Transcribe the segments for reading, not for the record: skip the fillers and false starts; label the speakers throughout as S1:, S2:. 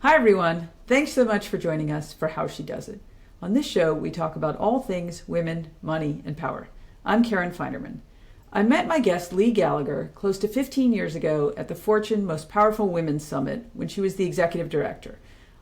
S1: Hi everyone, thanks so much for joining us for How She Does It. On this show, we talk about all things women, money, and power. I'm Karen Feinerman. I met my guest Leigh Gallagher close to 15 years ago at the Fortune Most Powerful Women Summit when she was the executive director.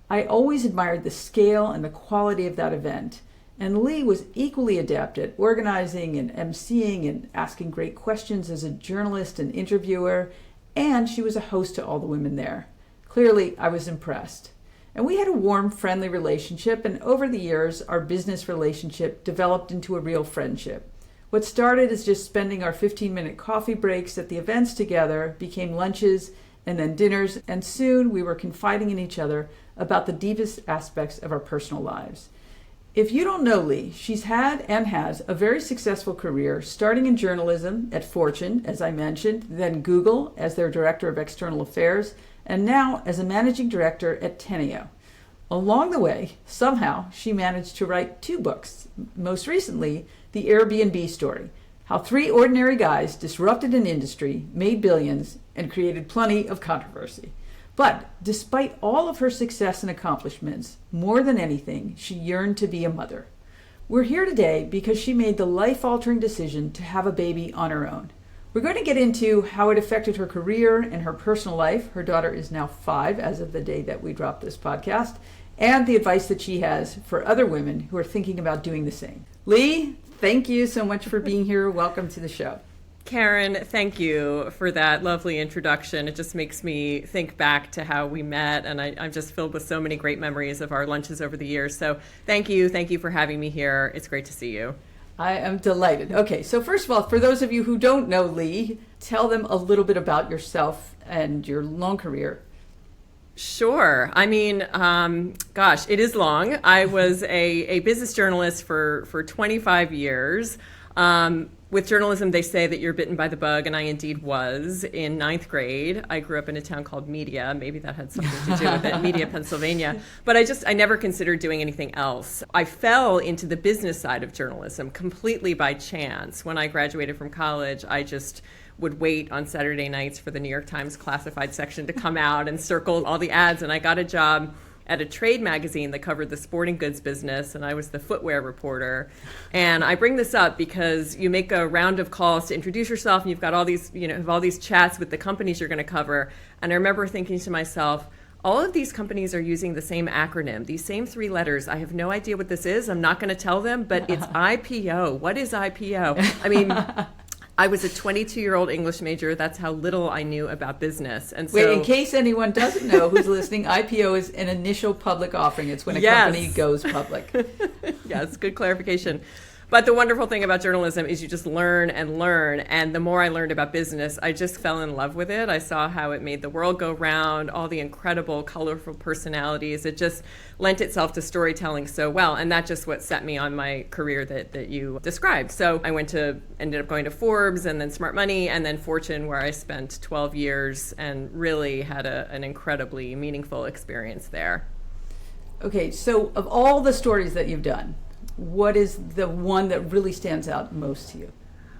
S1: I always admired the scale and the quality of that event, and Leigh was equally adept at organizing and emceeing and asking great questions as a journalist and interviewer, and she was a host to all the women there. Clearly, I was impressed. And we had a warm, friendly relationship, and over the years, our business relationship developed into a real friendship. What started as just spending our 15-minute coffee breaks at the events together became lunches and then dinners, and soon we were confiding in each other about the deepest aspects of our personal lives. If you don't know Leigh, she's had and has a very successful career, starting in journalism at Fortune, as I mentioned, then Google as their Director of External Affairs, and now as a Managing Director at Teneo. Along the way, somehow, she managed to write 2 books, most recently, The Airbnb Story, how 3 ordinary guys disrupted an industry, made billions, and created plenty of controversy. But despite all of her success and accomplishments, more than anything, she yearned to be a mother. We're here today because she made the life-altering decision to have a baby on her own. We're going to get into how it affected her career and her personal life. Her daughter is now 5 as of the day that we dropped this podcast, and the advice that she has for other women who are thinking about doing the same. Leigh, thank you so much for being here. Welcome to the show.
S2: Karen, thank you for that lovely introduction. It just makes me think back to how we met, and I'm just filled with so many great memories of our lunches over the years. So thank you for having me here. It's great to see you.
S1: I am delighted. Okay, so first of all, for those of you who don't know Leigh, tell them a little bit about yourself and your long career.
S2: Sure. I mean, gosh, it is long. I was a business journalist for 25 years. With journalism, they say that you're bitten by the bug, and I indeed was. In 9th grade, I grew up in a town called Media. Maybe that had something to do with it, Media, Pennsylvania. But I never considered doing anything else. I fell into the business side of journalism completely by chance. When I graduated from college, I just would wait on Saturday nights for the New York Times classified section to come out and circle all the ads, and I got a job at a trade magazine that covered the sporting goods business, and I was the footwear reporter. And I bring this up because you make a round of calls to introduce yourself, and you've got all these, have all these chats with the companies you're going to cover. And I remember thinking to myself, all of these companies are using the same acronym, these same 3 letters. I have no idea what this is. I'm not going to tell them, but it's IPO. What is IPO? I mean, I was a 22-year-old English major. That's how little I knew about business. And so,
S1: wait, in case anyone doesn't know who's listening, IPO is an initial public offering. It's when a company goes public.
S2: Yes, good clarification. But the wonderful thing about journalism is you just learn and learn. And the more I learned about business, I just fell in love with it. I saw how it made the world go round, all the incredible, colorful personalities. It just lent itself to storytelling so well. And that's just what set me on my career that you described. So I ended up going to Forbes and then Smart Money and then Fortune, where I spent 12 years and really had an incredibly meaningful experience there.
S1: Okay, so of all the stories that you've done, what is the one that really stands out most to you?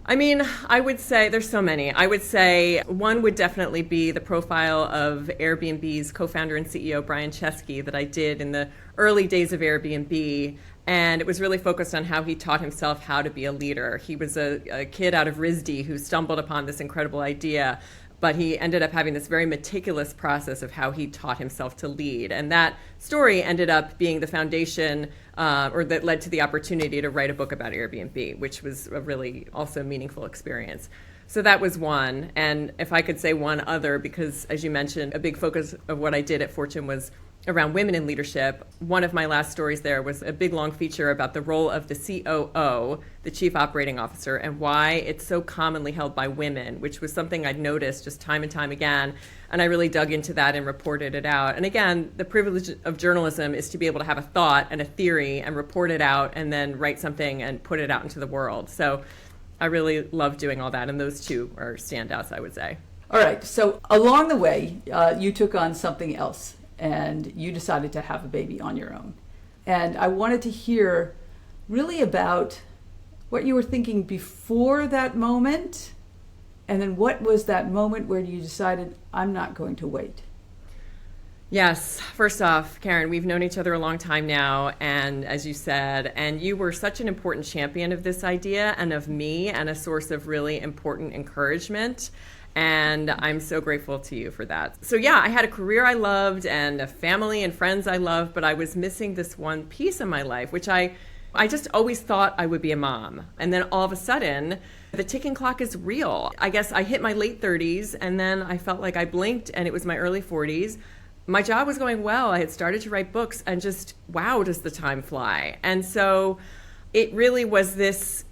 S2: I mean, I would say there's so many. I would say one would definitely be the profile of Airbnb's co-founder and CEO, Brian Chesky, that I did in the early days of Airbnb. And it was really focused on how he taught himself how to be a leader. He was a kid out of RISD who stumbled upon this incredible idea, but he ended up having this very meticulous process of how he taught himself to lead. And that story ended up being the foundation or that led to the opportunity to write a book about Airbnb, which was a really also meaningful experience. So that was one. And if I could say one other, because as you mentioned, a big focus of what I did at Fortune was around women in leadership. One of my last stories there was a big long feature about the role of the COO, the Chief Operating Officer, and why it's so commonly held by women, which was something I'd noticed just time and time again. And I really dug into that and reported it out. And again, the privilege of journalism is to be able to have a thought and a theory and report it out and then write something and put it out into the world. So I really love doing all that. And those 2 are standouts, I would say.
S1: All right. So along the way, you took on something else and you decided to have a baby on your own. And I wanted to hear really about what you were thinking before that moment, and then what was that moment where you decided, I'm not going to wait?
S2: Yes. First off, Karen, we've known each other a long time now. And as you said, and you were such an important champion of this idea and of me, and a source of really important encouragement. And I'm so grateful to you for that. So yeah, I had a career I loved and a family and friends I loved, but I was missing this one piece in my life, which I just always thought I would be a mom. And then all of a sudden, the ticking clock is real. I guess I hit my late 30s, and then I felt like I blinked and it was my early 40s. My job was going well. I had started to write books, and just, wow, does the time fly. And so it really was this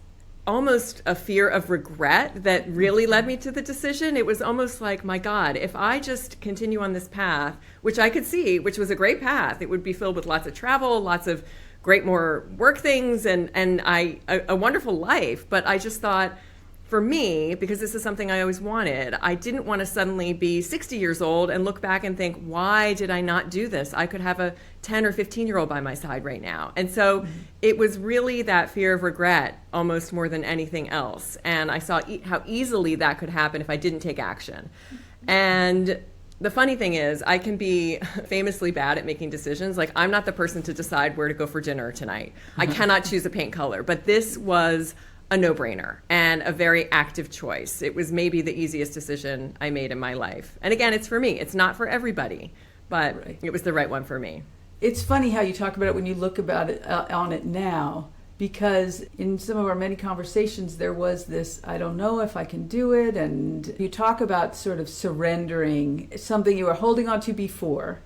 S2: almost a fear of regret that really led me to the decision. It was almost like, my God, if I just continue on this path, which I could see, which was a great path, it would be filled with lots of travel, lots of great more work things, and a wonderful life. But I just thought, for me, because this is something I always wanted, I didn't want to suddenly be 60 years old and look back and think, why did I not do this? I could have a 10 or 15-year-old by my side right now. And so it was really that fear of regret almost more than anything else. And I saw how easily that could happen if I didn't take action. And the funny thing is, I can be famously bad at making decisions. Like, I'm not the person to decide where to go for dinner tonight. I cannot choose a paint color. But this was a no-brainer and a very active choice. It was maybe the easiest decision I made in my life. And again, it's for me. It's not for everybody, but right. It was the right one for me.
S1: It's funny how you talk about it when you look about it on it now, because in some of our many conversations, there was this, I don't know if I can do it. And you talk about sort of surrendering something you were holding on to before.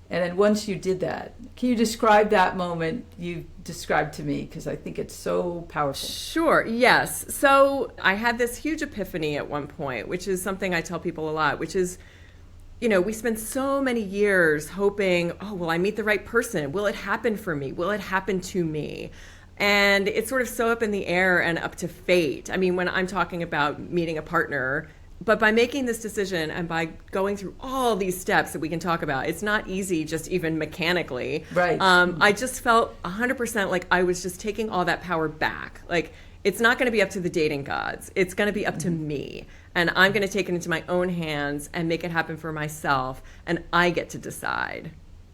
S1: And then once you did that, can you describe that moment you described to me? Because I think it's so powerful.
S2: Sure, yes. So I had this huge epiphany at one point, which is something I tell people a lot, which is, we spend so many years hoping, oh, will I meet the right person? Will it happen for me? Will it happen to me? And it's sort of so up in the air and up to fate. I mean, when I'm talking about meeting a partner, but by making this decision and by going through all these steps that we can talk about, it's not easy just even mechanically.
S1: Right.
S2: I just felt 100% like I was just taking all that power back. Like, it's not going to be up to the dating gods. It's going to be up to me. And I'm going to take it into my own hands and make it happen for myself. And I get to decide.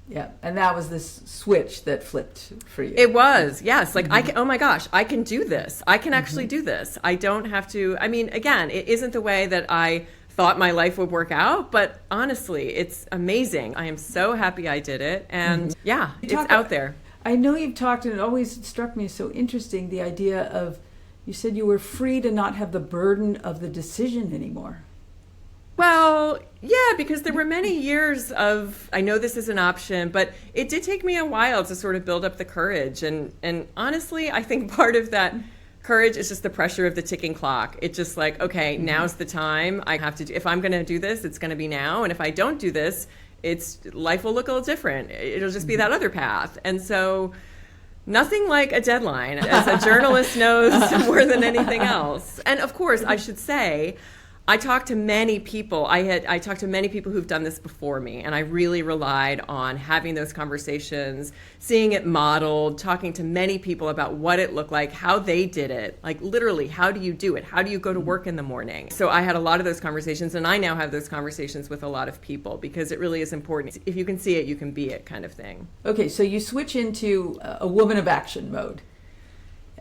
S1: Yeah, and that was this switch that flipped for you.
S2: It was, yes. Like, I can, oh my gosh, I can do this. I can actually do this. I don't have to, I mean, again, it isn't the way that I thought my life would work out, but honestly, it's amazing. I am so happy I did it. And yeah, it's out there.
S1: I know you've talked, and it always struck me as so interesting, the idea of, you said you were free to not have the burden of the decision anymore.
S2: Well, yeah, because there were many years of, I know this is an option, but it did take me a while to sort of build up the courage. And honestly, I think part of that courage is just the pressure of the ticking clock. It's just like, okay, now's the time. I have to do, if I'm going to do this, it's going to be now. And if I don't do this, life will look a little different. It'll just be that other path. And so nothing like a deadline, as a journalist knows more than anything else. And of course, I should say, I talked to many people. I talked to many people who've done this before me, and I really relied on having those conversations, seeing it modeled, talking to many people about what it looked like, how they did it. Like, literally, how do you do it? How do you go to work in the morning? So I had a lot of those conversations, and I now have those conversations with a lot of people, because it really is important. If you can see it, you can be it, kind of thing.
S1: Okay, so you switch into a woman of action mode.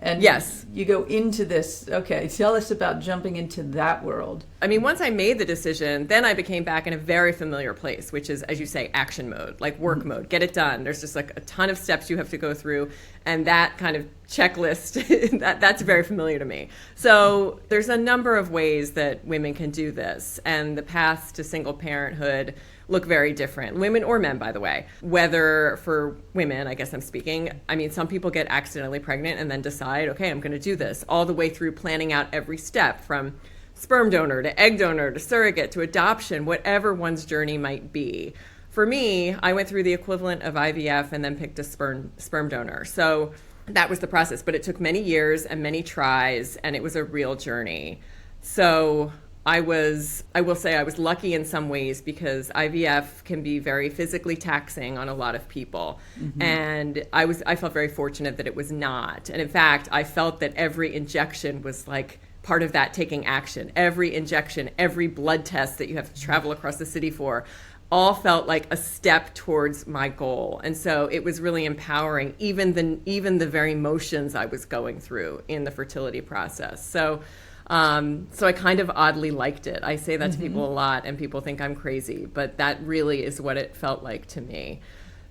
S1: And
S2: yes,
S1: you go into this. Okay, tell us about jumping into that world.
S2: I mean, once I made the decision, then I became back in a very familiar place, which is, as you say, action mode, like work mode, get it done. There's just like a ton of steps you have to go through. And that kind of checklist, that's very familiar to me. So there's a number of ways that women can do this. And the paths to single parenthood look very different. Women or men, by the way. Whether for women, I guess I'm speaking, I mean, some people get accidentally pregnant and then decide, okay, I'm going to do this, all the way through planning out every step from sperm donor to egg donor to surrogate to adoption, whatever one's journey might be. For me, I went through the equivalent of IVF and then picked a sperm donor. So that was the process, but it took many years and many tries, and it was a real journey. So I will say I was lucky in some ways, because IVF can be very physically taxing on a lot of people. And I felt very fortunate that it was not. And in fact, I felt that every injection was like part of that taking action. Every injection, every blood test that you have to travel across the city for, all felt like a step towards my goal. And so it was really empowering, even the very motions I was going through in the fertility process. So I kind of oddly liked it. I say that to people a lot, and people think I'm crazy, but that really is what it felt like to me.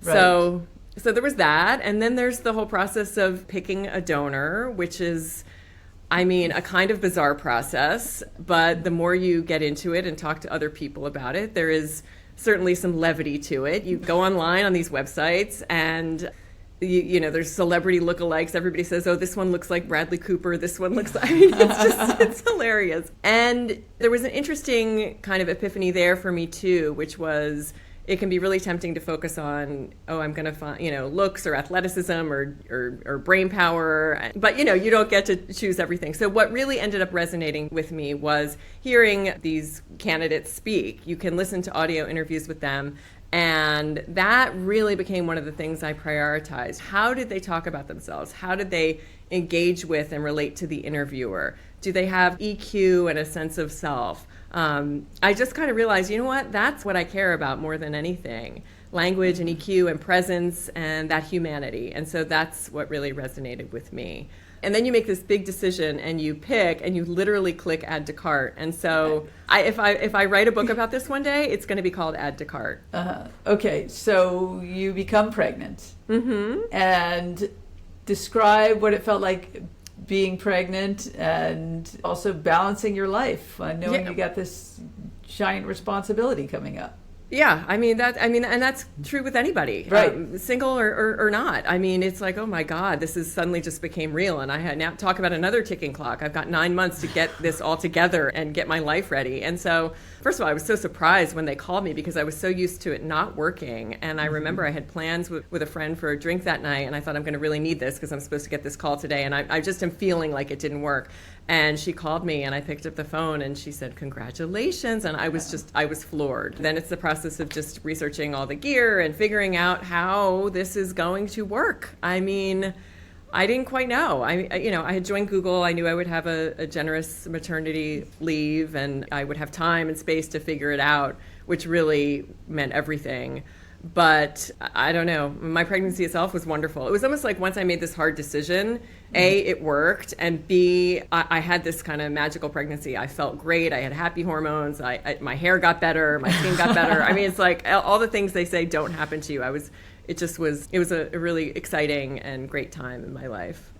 S1: Right.
S2: So there was that. And then there's the whole process of picking a donor, which is, I mean, a kind of bizarre process, but the more you get into it and talk to other people about it, there is certainly some levity to it. You go online on these websites and you know, there's celebrity lookalikes. Everybody says, oh, this one looks like Bradley Cooper. This one looks like, I mean, it's hilarious. And there was an interesting kind of epiphany there for me too, which was, it can be really tempting to focus on, oh, I'm going to find, you know, looks or athleticism or brain power. But, you know, you don't get to choose everything. So what really ended up resonating with me was hearing these candidates speak. You can listen to audio interviews with them. And that really became one of the things I prioritized. How did they talk about themselves? How did they engage with and relate to the interviewer? Do they have EQ and a sense of self? I just kind of realized, you know what, that's what I care about more than anything. Language and EQ and presence and that humanity. And so that's what really resonated with me. And then you make this big decision and you pick and you literally click add to cart. And so if I write a book about this one day, it's going to be called Add to Cart.
S1: Okay, so you become pregnant. And describe what it felt like being pregnant and also balancing your life, knowing you got this giant responsibility coming up.
S2: Yeah, and that's true with anybody,
S1: right?
S2: Single or not. I mean, it's like, oh my God, this is suddenly just became real. And I had now talk about another ticking clock. I've got 9 months to get this all together and get my life ready. And so, first of all, I was so surprised when they called me because I was so used to it not working. And I remember I had plans with a friend for a drink that night, and I thought I'm going to really need this because I'm supposed to get this call today. And I just am feeling like it didn't work. And she called me and I picked up the phone and she said, congratulations. And I was floored. Then it's the process of just researching all the gear and figuring out how this is going to work. I mean, I didn't quite know. I had joined Google. I knew I would have a generous maternity leave and I would have time and space to figure it out, which really meant everything. But I don't know. My pregnancy itself was wonderful. It was almost like once I made this hard decision, A, it worked, and B, I had this kind of magical pregnancy. I felt great. I had happy hormones. My hair got better. My skin got better. I mean, it's like all the things they say don't happen to you. It was a really exciting and great time in my life.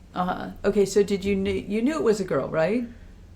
S1: Okay, so you knew it was a girl, right?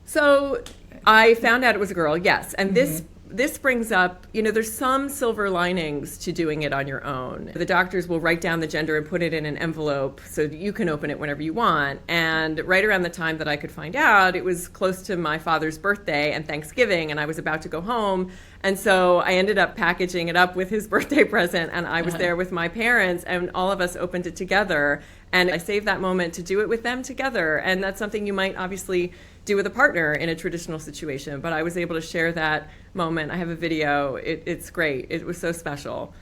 S2: So I found out it was a girl, yes. And this brings up, there's some silver linings to doing it on your own. The doctors will write down the gender and put it in an envelope so that you can open it whenever you want. And right around the time that I could find out, it was close to my father's birthday and Thanksgiving, and I was about to go home. And so I ended up packaging it up with his birthday present, and I was there with my parents, and all of us opened it together. And I saved that moment to do it with them together. And that's something you might obviously do with a partner in a traditional situation. But I was able to share that moment. I have a video. It's great. It was so special.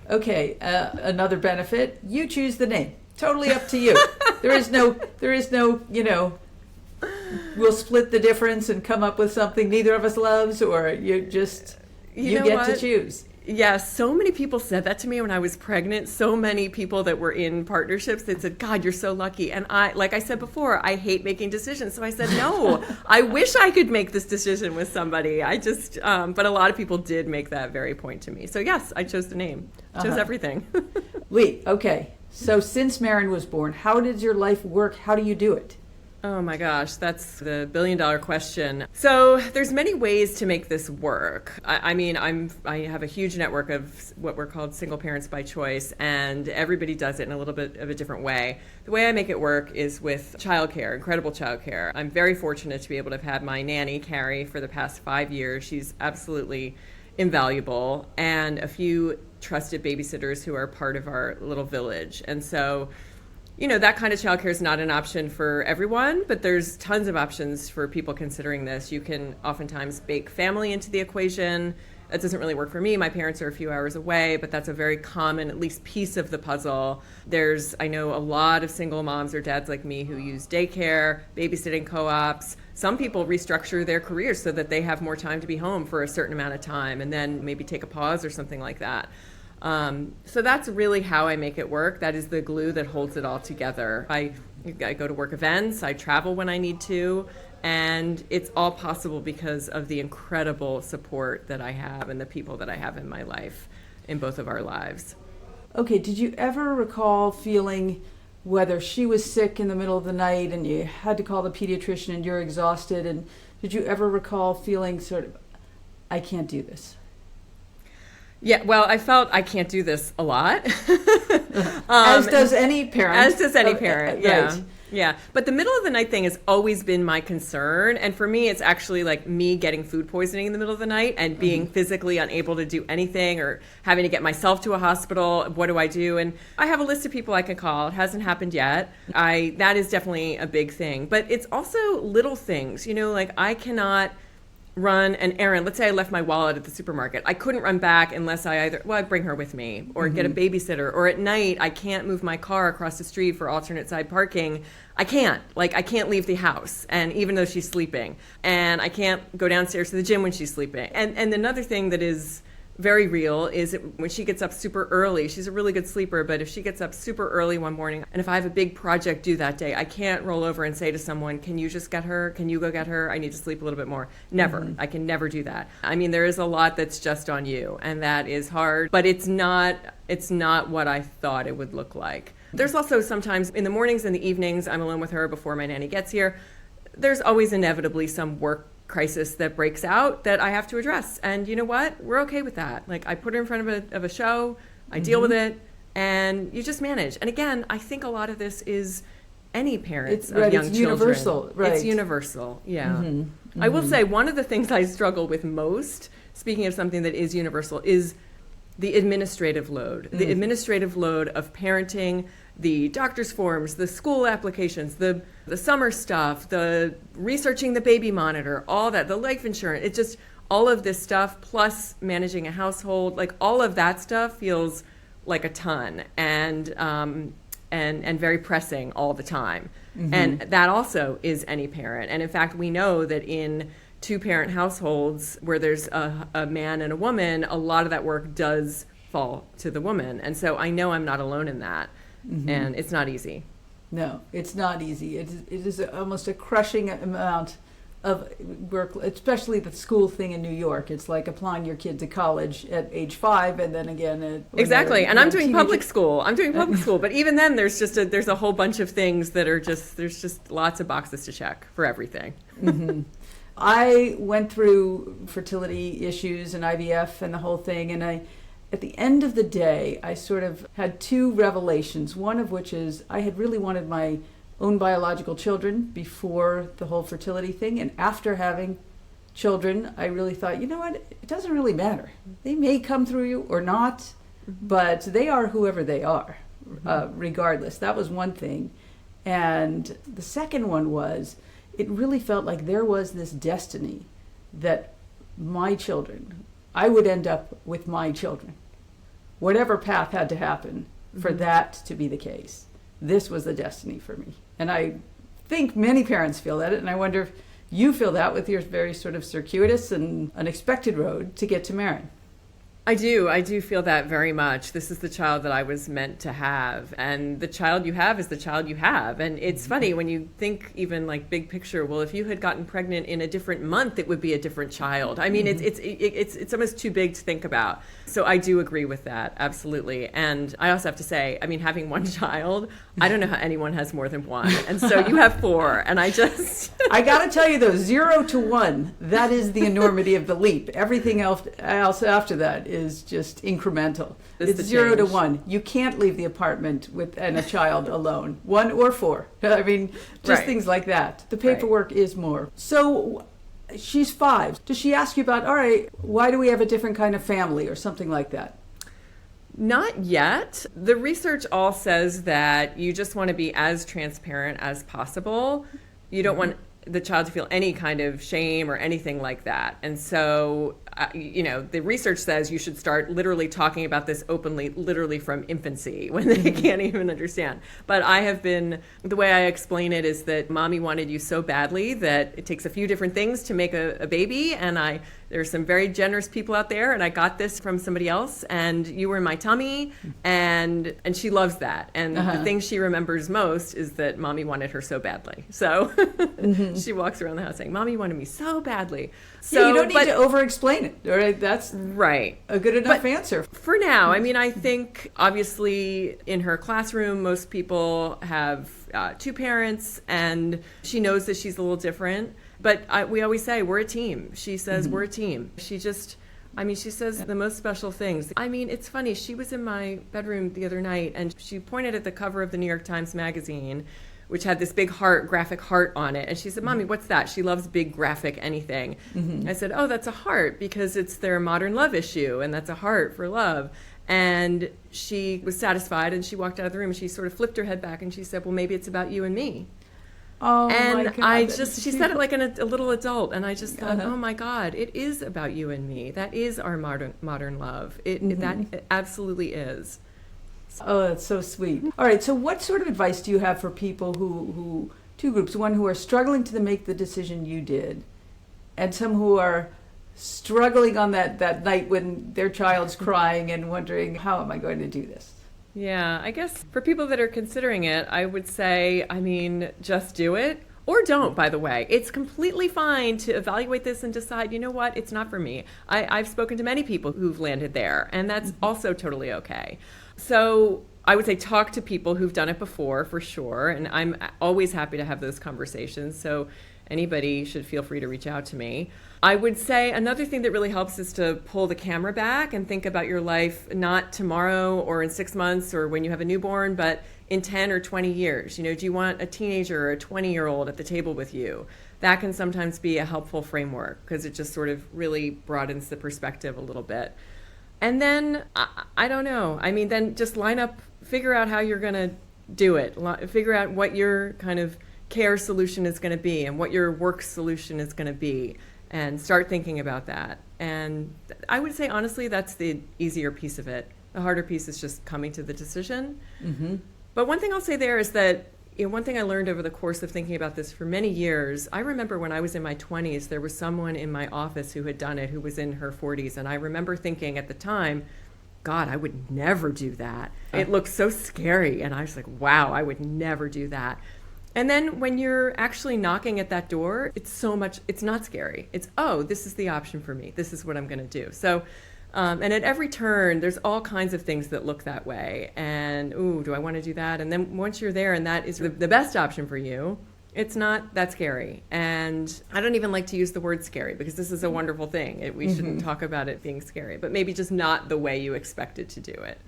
S1: Okay. Another benefit, you choose the name. Totally up to you. There is no, we'll split the difference and come up with something neither of us loves, or you get to choose.
S2: Yeah, so many people said that to me when I was pregnant. So many people that were in partnerships that said, God, you're so lucky. And like I said before, I hate making decisions. So I said, no, I wish I could make this decision with somebody. But a lot of people did make that very point to me. So yes, I chose the name. I chose everything.
S1: Leigh, okay. So since Marin was born, how does your life work? How do you do it?
S2: Oh my gosh, that's the billion-dollar question. So there's many ways to make this work. I have a huge network of what we're called single parents by choice, and everybody does it in a little bit of a different way. The way I make it work is with childcare, incredible childcare. I'm very fortunate to be able to have had my nanny, Carrie, for the past 5 years. She's absolutely invaluable, and a few trusted babysitters who are part of our little village. And so that kind of childcare is not an option for everyone, but there's tons of options for people considering this. You can oftentimes bake family into the equation, That doesn't really work for me. My parents are a few hours away, but that's a very common, at least, piece of the puzzle. I know a lot of single moms or dads like me who use daycare, babysitting co-ops. Some people restructure their careers so that they have more time to be home for a certain amount of time and then maybe take a pause or something like that. So that's really how I make it work. That is the glue that holds it all together. I go to work events, I travel when I need to, and it's all possible because of the incredible support that I have and the people that I have in my life, in both of our lives.
S1: Okay, did you ever recall feeling whether she was sick in the middle of the night and you had to call the pediatrician and you're exhausted, and did you ever recall feeling sort of, I can't do this?
S2: Yeah, well, I felt I can't do this a lot.
S1: As does any parent.
S2: As does any parent, yeah.
S1: Right.
S2: Yeah, but the middle of the night thing has always been my concern. And for me, it's actually like me getting food poisoning in the middle of the night and being physically unable to do anything or having to get myself to a hospital. What do I do? And I have a list of people I can call. It hasn't happened yet. That is definitely a big thing. But it's also little things, like I cannot run an errand. Let's say I left my wallet at the supermarket. I couldn't run back unless I'd bring her with me or get a babysitter. Or at night, I can't move my car across the street for alternate side parking. I can't leave the house, and even though she's sleeping. And I can't go downstairs to the gym when she's sleeping. And another thing that is very real is when she gets up super early. She's a really good sleeper, but if she gets up super early one morning, and if I have a big project due that day, I can't roll over and say to someone, can you just get her? Can you go get her? I need to sleep a little bit more. Never. I can never do that. I mean, there is a lot that's just on you, and that is hard, but it's not what I thought it would look like. There's also sometimes in the mornings and the evenings, I'm alone with her before my nanny gets here. There's always inevitably some work crisis that breaks out that I have to address. And you know what? We're okay with that. Like, I put her in front of a show, I deal with it, and you just manage. And again, I think a lot of this is any parents of young children.
S1: It's universal, right.
S2: It's universal, yeah. I will say one of the things I struggle with most, speaking of something that is universal, is the administrative load. The administrative load of parenting, the doctor's forms, the school applications, the summer stuff, the researching the baby monitor, all that, the life insurance. It's just all of this stuff plus managing a household, like all of that stuff feels like a ton and very pressing all the time. And that also is any parent. And in fact, we know that in two-parent households where there's a man and a woman, a lot of that work does fall to the woman. And so I know I'm not alone in that. And it's not easy.
S1: No, it's not easy. It is almost a crushing amount of work, especially the school thing in New York. It's like applying your kid to college at age 5 and then again
S2: exactly. And I'm doing public school. But even then there's a whole bunch of things that are there's just lots of boxes to check for everything.
S1: I went through fertility issues and IVF and the whole thing, and at the end of the day, I sort of had two revelations, one of which is I had really wanted my own biological children before the whole fertility thing. And after having children, I really thought, you know what, it doesn't really matter. They may come through you or not, but they are whoever they are, regardless. That was one thing. And the second one was, it really felt like there was this destiny that my children, I would end up with my children. Whatever path had to happen for that to be the case, this was the destiny for me. And I think many parents feel that, and I wonder if you feel that with your very sort of circuitous and unexpected road to get to Marin.
S2: I do feel that very much. This is the child that I was meant to have, and the child you have is the child you have. And it's funny when you think even like big picture, well, if you had gotten pregnant in a different month, it would be a different child. I mean, it's almost too big to think about. So I do agree with that, absolutely. And I also have to say, I mean, having one child, I don't know how anyone has more than one. And so you have 4, and I got
S1: to tell you though, 0 to 1, that is the enormity of the leap. Everything else after that is just incremental. It's 0 to 1. You can't leave the apartment and a child alone. 1 or 4. I mean, just things like that. The paperwork is more. So she's 5. Does she ask you about, all right, why do we have a different kind of family or something like that?
S2: Not yet. The research all says that you just want to be as transparent as possible. You don't want the child to feel any kind of shame or anything like that. And so the research says you should start literally talking about this openly, literally from infancy, when they can't even understand. But the way I explain it is that mommy wanted you so badly that it takes a few different things to make a baby, and there's some very generous people out there, and I got this from somebody else, and you were in my tummy, and she loves that. And the thing she remembers most is that mommy wanted her so badly. So she walks around the house saying, mommy wanted me so badly. So
S1: you don't need to over-explain it, right? That's
S2: right.
S1: A good enough answer.
S2: For now, I think obviously in her classroom, most people have two parents, and she knows that she's a little different. But we always say, we're a team. She says, we're a team. She says the most special things. It's funny. She was in my bedroom the other night, and she pointed at the cover of the New York Times Magazine, which had this big graphic heart on it. And she said, Mommy, what's that? She loves big graphic anything. I said, oh, that's a heart, because it's their modern love issue, and that's a heart for love. And she was satisfied, and she walked out of the room, and she sort of flipped her head back, and she said, well, maybe it's about you and me.
S1: Oh,
S2: and
S1: my God,
S2: she said it like a little adult, and I just thought, oh my God, it is about you and me. That is our modern love. That absolutely is.
S1: Oh, that's so sweet. All right, so what sort of advice do you have for people who two groups, one who are struggling to make the decision you did, and some who are struggling on that night when their child's crying and wondering, how am I going to do this?
S2: Yeah, I guess for people that are considering it, I would say, just do it. Or don't, by the way. It's completely fine to evaluate this and decide, you know what, it's not for me. I've spoken to many people who've landed there, and that's also totally okay. So I would say talk to people who've done it before, for sure, and I'm always happy to have those conversations, so anybody should feel free to reach out to me. I would say another thing that really helps is to pull the camera back and think about your life, not tomorrow or in 6 months or when you have a newborn, but in 10 or 20 years. Do you want a teenager or a 20-year-old at the table with you? That can sometimes be a helpful framework because it just sort of really broadens the perspective a little bit. And then, I don't know. Then just figure out how you're going to do it. Figure out what your kind of care solution is going to be and what your work solution is going to be. And start thinking about that. And I would say, honestly, that's the easier piece of it. The harder piece is just coming to the decision. But one thing I'll say there is that, one thing I learned over the course of thinking about this for many years, I remember when I was in my 20s, there was someone in my office who had done it, who was in her 40s. And I remember thinking at the time, God, I would never do that. It looked so scary. And I was like, wow, I would never do that. And then when you're actually knocking at that door, it's not scary. It's, oh, this is the option for me. This is what I'm going to do. So, and at every turn, there's all kinds of things that look that way. And, ooh, do I want to do that? And then once you're there and that is the best option for you, it's not that scary. And I don't even like to use the word scary because this is a wonderful thing. We shouldn't talk about it being scary, but maybe just not the way you expected to do it.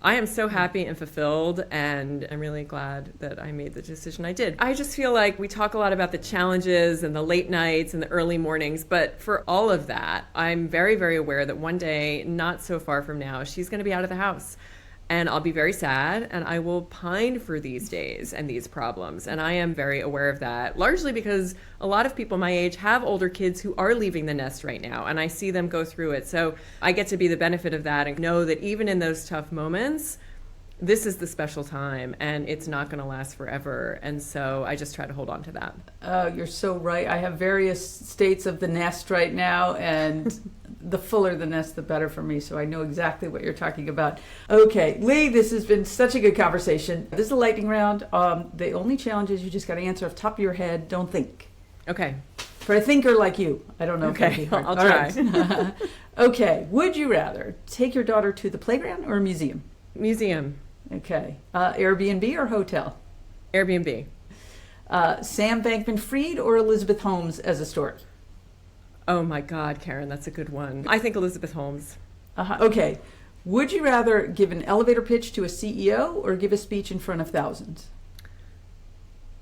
S2: I am so happy and fulfilled, and I'm really glad that I made the decision I did. I just feel like we talk a lot about the challenges and the late nights and the early mornings, but for all of that, I'm very, very aware that one day, not so far from now, she's going to be out of the house. And I'll be very sad, and I will pine for these days and these problems. And I am very aware of that, largely because a lot of people my age have older kids who are leaving the nest right now, and I see them go through it. So I get to be the benefit of that and know that even in those tough moments, this is the special time, and it's not going to last forever. And so I just try to hold on to that.
S1: You're so right. I have various states of the nest right now, and the fuller the nest, the better for me. So I know exactly what you're talking about. Okay, Leigh, this has been such a good conversation. This is a lightning round. The only challenge is you just got to answer off the top of your head. Don't think.
S2: Okay.
S1: For a thinker like you. I don't know.
S2: Okay, I'll try.
S1: Right. Okay, would you rather take your daughter to the playground or a museum?
S2: Museum.
S1: Okay. Airbnb or hotel?
S2: Airbnb.
S1: Sam Bankman-Fried or Elizabeth Holmes as a story?
S2: Oh my God, Karen, that's a good one. I think Elizabeth Holmes.
S1: Okay. Would you rather give an elevator pitch to a CEO or give a speech in front of thousands?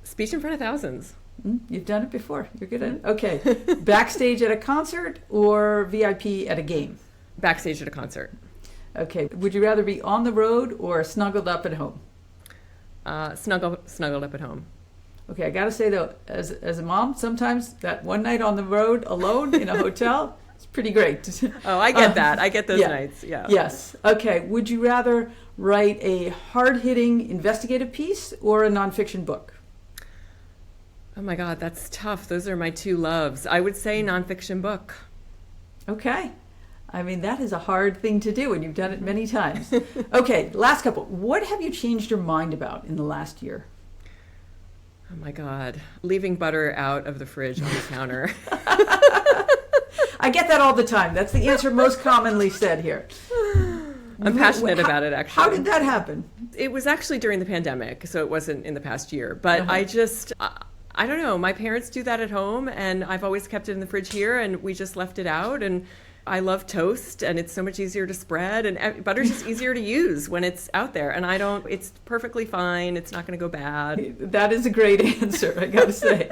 S2: Speech in front of thousands.
S1: You've done it before. You're good at it. Okay. Backstage at a concert or VIP at a game?
S2: Backstage at a concert.
S1: Okay. Would you rather be on the road or snuggled up at home?
S2: Snuggled up at home.
S1: Okay, I got to say, though, as a mom, sometimes that one night on the road alone in a hotel, It's pretty great.
S2: Oh, I get that. I get those
S1: yeah.
S2: nights. Yeah.
S1: Yes. Okay. Would you rather write a hard-hitting investigative piece or a nonfiction book?
S2: Oh my God, that's tough. Those are my two loves. I would say nonfiction book.
S1: Okay. I mean, that is a hard thing to do, and you've done it many times. Okay, last couple. What have you changed your mind about in the last year?
S2: Oh my God. Leaving butter out of the fridge on the counter.
S1: I get that all the time. That's the answer most commonly said here.
S2: I'm passionate about it, actually.
S1: How did that happen?
S2: It was actually during the pandemic, so it wasn't in the past year. But I don't know. My parents do that at home, and I've always kept it in the fridge here, and we just left it out. And I love toast, and it's so much easier to spread, and butter's just easier to use when it's out there. And it's perfectly fine. It's not going to go bad.
S1: That is a great answer, I got to say.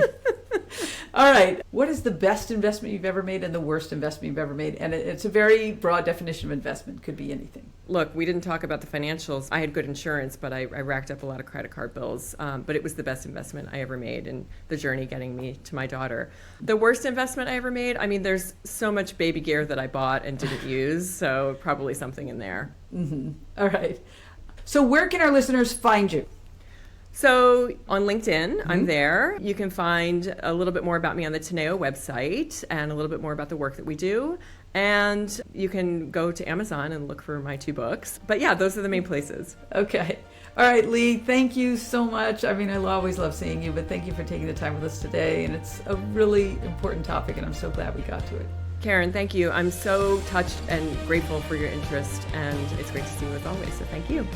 S1: All right. What is the best investment you've ever made and the worst investment you've ever made? And it's a very broad definition of investment. Could be anything.
S2: Look, we didn't talk about the financials. I had good insurance, but I racked up a lot of credit card bills. But it was the best investment I ever made in the journey getting me to my daughter. The worst investment I ever made, I mean, there's so much baby gear that I bought and didn't use, so probably something in there.
S1: Mm-hmm. All right. So where can our listeners find you?
S2: So on LinkedIn, I'm there. You can find a little bit more about me on the Teneo website and a little bit more about the work that we do. And you can go to Amazon and look for my 2 books. But yeah, those are the main places.
S1: Okay. All right, Leigh, thank you so much. I mean, I always love seeing you, but thank you for taking the time with us today. And it's a really important topic, and I'm so glad we got to it.
S2: Karen, thank you. I'm so touched and grateful for your interest, and it's great to see you as always. So thank you.